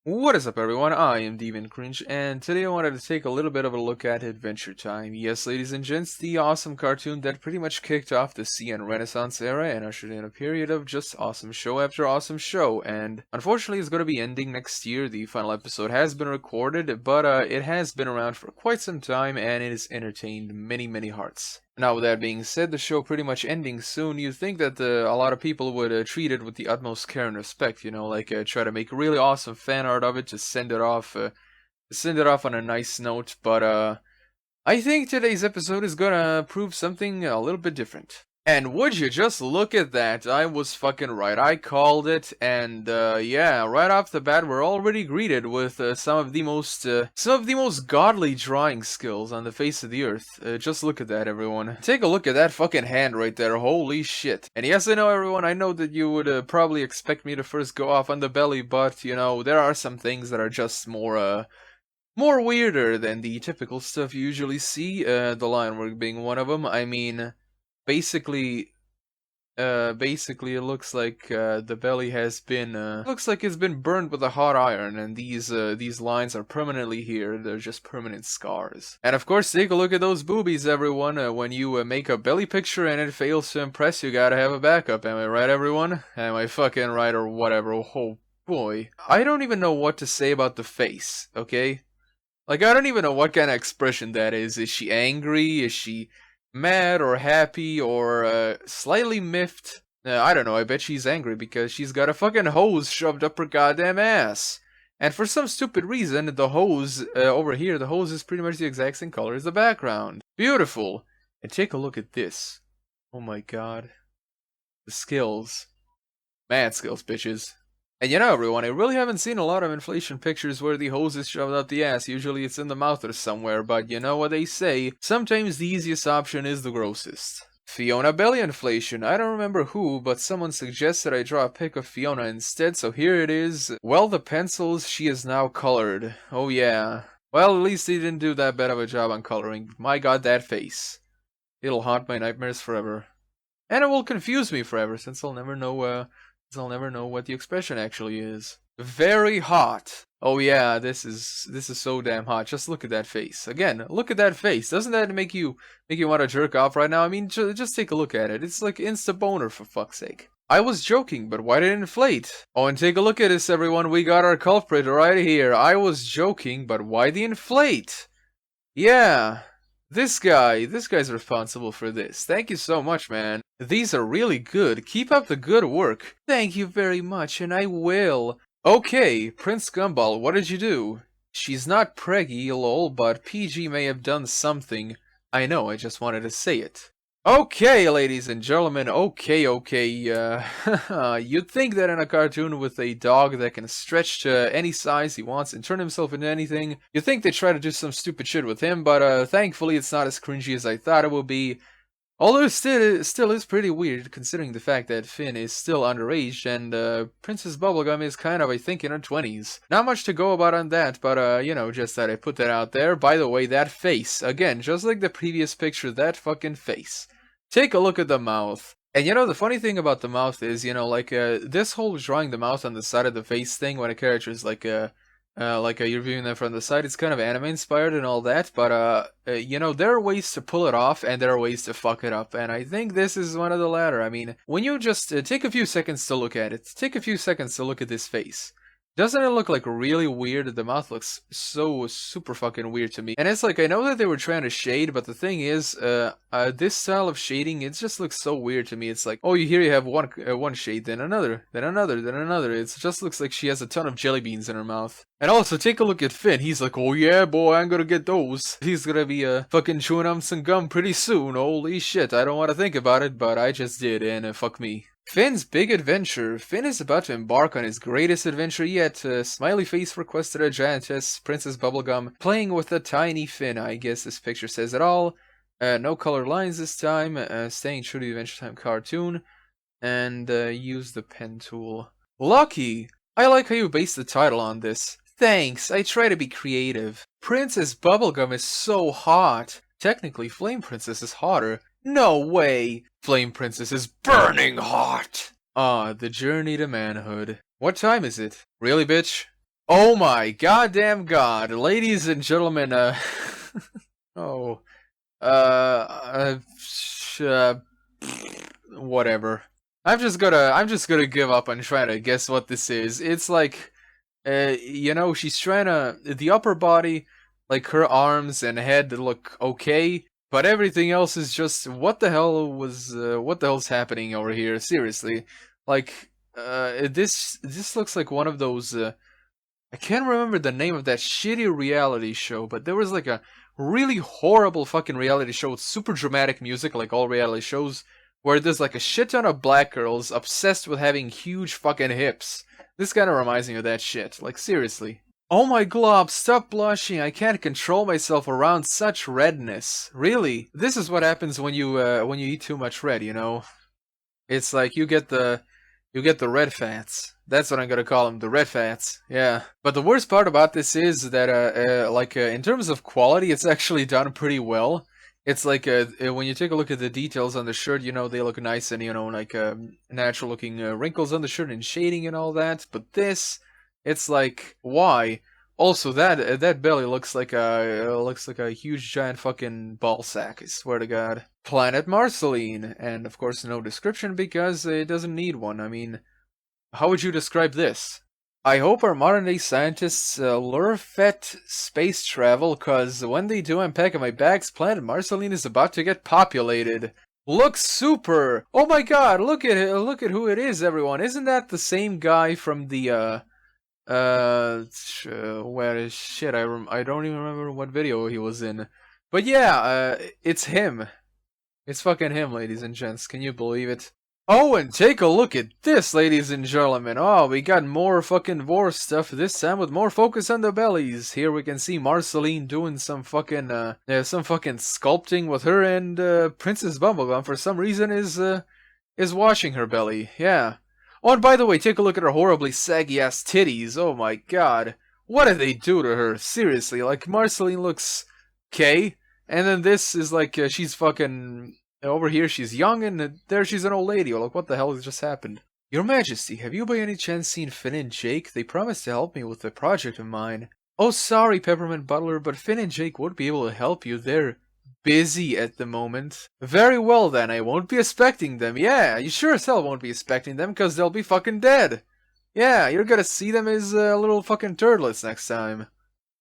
What is up, everyone? I am Deviantart Cringe, and today I wanted to take a little bit of a look at Adventure Time. Yes, ladies and gents, the awesome cartoon that pretty much kicked off the CN Renaissance era and ushered in a period of just awesome show after awesome show. And unfortunately, it's going to be ending next year. The final episode has been recorded, but it has been around for quite some time, and it has entertained many, many hearts. Now, with that being said, the show pretty much ending soon, you'd think that a lot of people would treat it with the utmost care and respect, like try to make really awesome fan art of it to send it off on a nice note, but I think today's episode is gonna prove something a little bit different. And would you just look at that? I was fucking right. I called it, and yeah, right off the bat, we're already greeted with some of the most godly drawing skills on the face of the earth. Just look at that, everyone. Take a look at that fucking hand right there. Holy shit. And yes, I know, everyone. I know that you would probably expect me to first go off on the belly, but there are some things that are just more weirder than the typical stuff you usually see. The lion work being one of them. I mean, basically it looks like the belly has been looks like it's been burned with a hot iron, and these lines are permanently here. They're just permanent scars. And of course, take a look at those boobies, everyone. When you make a belly picture and it fails to impress, you gotta have a backup. Am I right, everyone? Am I fucking right, or whatever? Oh boy, I don't even know what to say about the face. Okay, like, I don't even know what kind of expression that is. Is she angry? Is she mad or happy or slightly miffed? I don't know. I bet she's angry because she's got a fucking hose shoved up her goddamn ass. And for some stupid reason, the hose over here, the hose is pretty much the exact same color as the background. Beautiful. And take a look at this. Oh my god. The skills. Mad skills, bitches. And everyone, I really haven't seen a lot of inflation pictures where the hose is shoved up the ass. Usually it's in the mouth or somewhere, but you know what they say, sometimes the easiest option is the grossest. Fionna belly inflation. I don't remember who, but someone suggested I draw a pic of Fionna instead, so here it is. Well, the pencils, she is now colored. Oh yeah. Well, at least he didn't do that bad of a job on coloring. My god, that face. It'll haunt my nightmares forever. And it will confuse me forever, since I'll never know what the expression actually is. Very hot. Oh yeah, this is so damn hot. Just look at that face. Again, look at that face. Doesn't that make you want to jerk off right now? I mean, just take a look at it. It's like insta boner, for fuck's sake. I was joking, but why did it inflate? Oh, and take a look at this, everyone. We got our culprit right here. I was joking, but why the inflate? Yeah. This guy's responsible for this. Thank you so much, man. These are really good. Keep up the good work. Thank you very much, and I will. Okay, Prince Gumball, what did you do? She's not preggy, lol, but PG may have done something. I know, I just wanted to say it. Okay, ladies and gentlemen, okay, you'd think that in a cartoon with a dog that can stretch to any size he wants and turn himself into anything, you'd think they'd try to do some stupid shit with him, but thankfully it's not as cringy as I thought it would be. Although it still is pretty weird, considering the fact that Finn is still underage, and Princess Bubblegum is kind of, I think, in her 20s. Not much to go about on that, but just that I put that out there. By the way, that face, again, just like the previous picture, that fucking face. Take a look at the mouth. And the funny thing about the mouth is, this whole drawing the mouth on the side of the face thing, when a character is you're viewing them from the side, it's kind of anime inspired and all that, but there are ways to pull it off and there are ways to fuck it up, and I think this is one of the latter. I mean, when you just take a few seconds to look at it, take a few seconds to look at this face. Doesn't it look like really weird? The mouth looks so super fucking weird to me. And it's like, I know that they were trying to shade, but the thing is, this style of shading, it just looks so weird to me. It's like, oh, here you have one shade, then another, then another, then another. It just looks like she has a ton of jelly beans in her mouth. And also, take a look at Finn. He's like, oh yeah, boy, I'm gonna get those. He's gonna be fucking chewing on some gum pretty soon. Holy shit, I don't want to think about it, but I just did, and fuck me. Finn's big adventure. Finn is about to embark on his greatest adventure yet. Smiley face requested a Giantess, Princess Bubblegum, playing with a tiny Finn. I guess this picture says it all. No colored lines this time. Staying true to the Adventure Time cartoon. And use the pen tool. Lucky! I like how you based the title on this. Thanks, I try to be creative. Princess Bubblegum is so hot. Technically, Flame Princess is hotter. No way! Flame Princess is burning hot! Ah, the journey to manhood. What time is it? Really, bitch? Oh my goddamn god, ladies and gentlemen, oh, whatever. I'm just gonna give up on trying to guess what this is. It's like, she's trying to, the upper body, like her arms and head look okay, but everything else is just, what the hell's happening over here? Seriously. Like, this looks like one of those, I can't remember the name of that shitty reality show, but there was like a really horrible fucking reality show with super dramatic music, like all reality shows, where there's like a shit ton of black girls obsessed with having huge fucking hips. This kind of reminds me of that shit, like seriously. Oh my glob, stop blushing, I can't control myself around such redness. Really? This is what happens when you eat too much red, you know? It's like you get the red fats. That's what I'm gonna call them, the red fats. Yeah. But the worst part about this is that, in terms of quality, it's actually done pretty well. It's like, when you take a look at the details on the shirt, you know, they look nice and, like, natural looking wrinkles on the shirt and shading and all that. But this, it's like, why? Also, that belly looks like a huge giant fucking ball sack. I swear to God. Planet Marceline, and of course no description because it doesn't need one. I mean, how would you describe this? I hope our modern day scientists lure fet space travel, cause when they do, I'm packing my bags. Planet Marceline is about to get populated. Looks super! Oh my God! Look at it! Look at who it is, everyone! Isn't that the same guy from the where is shit? I don't even remember what video he was in, but yeah, it's him. It's fucking him, ladies and gents. Can you believe it? Oh, and take a look at this, ladies and gentlemen. Oh, we got more fucking vor stuff this time with more focus on the bellies. Here we can see Marceline doing some fucking sculpting with her, and Princess Bubblegum for some reason is washing her belly. Yeah. Oh, and by the way, take a look at her horribly saggy ass titties. Oh my God. What did they do to her? Seriously, like Marceline looks okay. And then this is like, she's fucking, over here she's young, and there she's an old lady. Oh, like, what the hell has just happened? Your Majesty, have you by any chance seen Finn and Jake? They promised to help me with a project of mine. Oh, sorry, Peppermint Butler, but Finn and Jake won't be able to help you. They're busy at the moment. Very well then, I won't be expecting them. Yeah, you sure as hell won't be expecting them, cause they'll be fucking dead. Yeah, you're gonna see them as little fucking turtlets next time.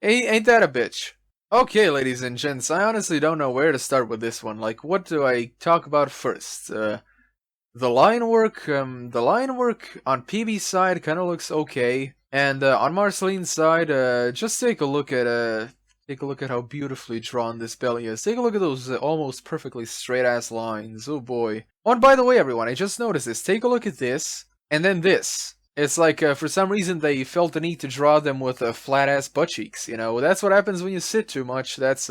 Ain't that a bitch? Okay, ladies and gents, I honestly don't know where to start with this one. Like, what do I talk about first? The line work on PB's side kind of looks okay, and on Marceline's side, just take a look at how beautifully drawn this belly is. Take a look at those almost perfectly straight ass lines. Oh boy. Oh, and by the way, everyone, I just noticed this. Take a look at this, and then this. It's like, for some reason, they felt the need to draw them with flat-ass butt cheeks, you know? That's what happens when you sit too much. That's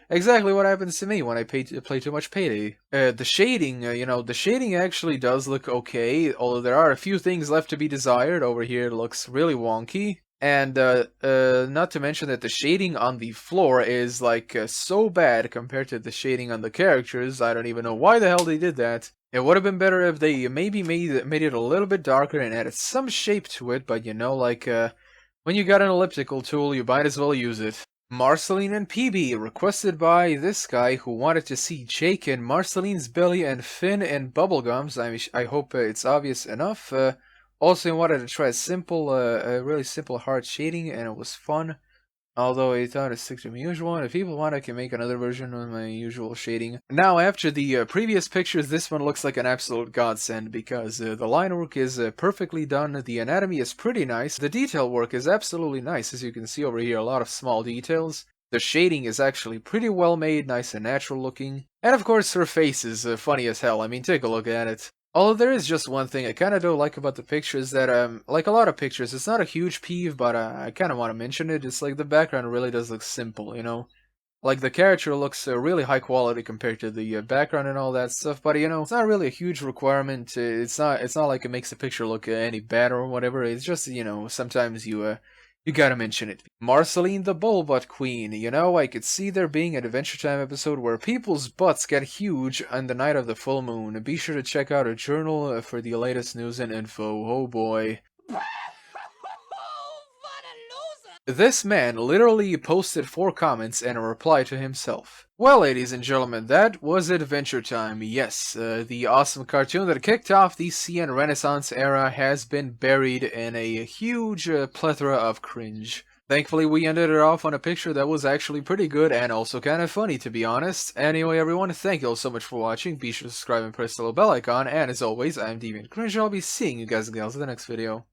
exactly what happens to me when I play too much Payday. The shading, the shading actually does look okay, although there are a few things left to be desired. Over here it looks really wonky. And, not to mention that the shading on the floor is, like, so bad compared to the shading on the characters. I don't even know why the hell they did that. It would have been better if they maybe made it a little bit darker and added some shape to it, but when you got an elliptical tool, you might as well use it. Marceline and PB, requested by this guy who wanted to see Jake and Marceline's belly and Finn and Bubblegums. I hope it's obvious enough. Also, I wanted to try a really simple hard shading, and it was fun. Although I thought I'd stick to my usual one. If people want, I can make another version of my usual shading. Now, after the previous pictures, this one looks like an absolute godsend because the line work is perfectly done, the anatomy is pretty nice, the detail work is absolutely nice, as you can see over here, a lot of small details. The shading is actually pretty well made, nice and natural looking. And of course, her face is funny as hell. I mean, take a look at it. Although there is just one thing I kind of don't like about the pictures that, like a lot of pictures, it's not a huge peeve, but I kind of want to mention it. It's like the background really does look simple, you know? Like the character looks really high quality compared to the background and all that stuff, but it's not really a huge requirement. It's not like it makes the picture look any better or whatever. It's just, sometimes you gotta mention it. Marceline the Bullbutt Queen. I could see there being an Adventure Time episode where people's butts get huge on the night of the full moon. Be sure to check out her journal for the latest news and info. Oh boy. This man literally posted 4 comments and a reply to himself. Well, ladies and gentlemen, that was Adventure Time. Yes, the awesome cartoon that kicked off the CN Renaissance era has been buried in a huge plethora of cringe. Thankfully, we ended it off on a picture that was actually pretty good and also kind of funny, to be honest. Anyway, everyone, thank you all so much for watching. Be sure to subscribe and press the little bell icon. And as always, I'm Deviantart Cringe. I'll be seeing you guys and gals in the next video.